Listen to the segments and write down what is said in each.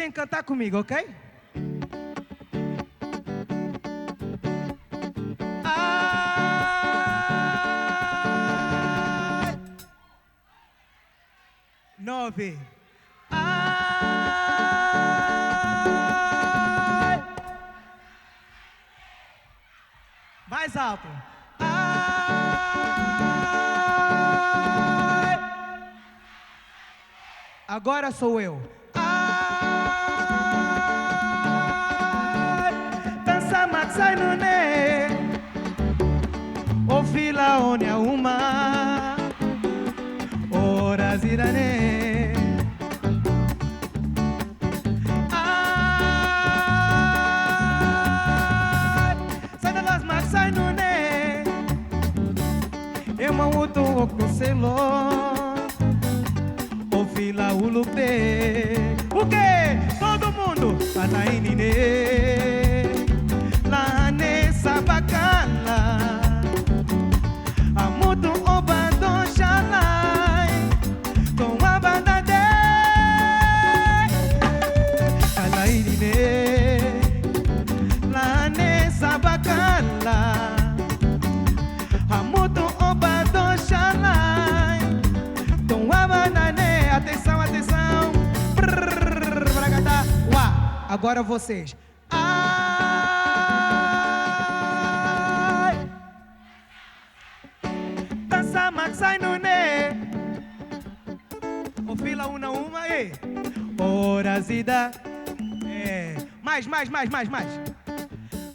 têm que cantar comigo, ok? Ai, 9. Ai, mais alto. Ai, agora sou eu. Ai, dança maksai no ne, o fila onia uma, ora zirane. Sai no ne, eu mauto o cocelo, o fila o lupe. O que? Todo mundo anainine, la nessa bacana, a muto o bando xalai, com a banda de anainine, la nessa bacana. Atenção, atenção. Agora vocês. Ai, dança maksai no ne, o fila uma e ora zida. Mais.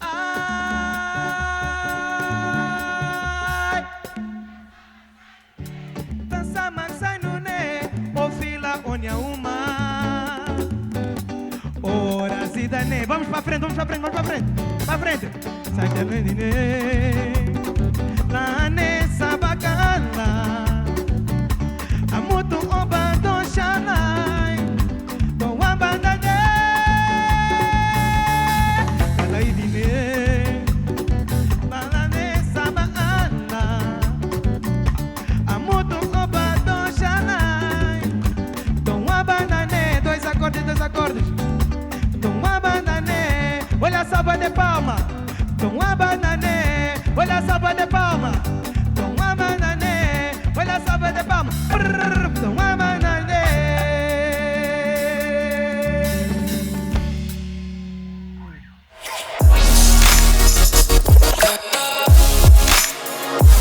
Ai, dança maksai no ne, o fila onia uma, ora zida ne. Vamos pra frente. Pra frente. Sai de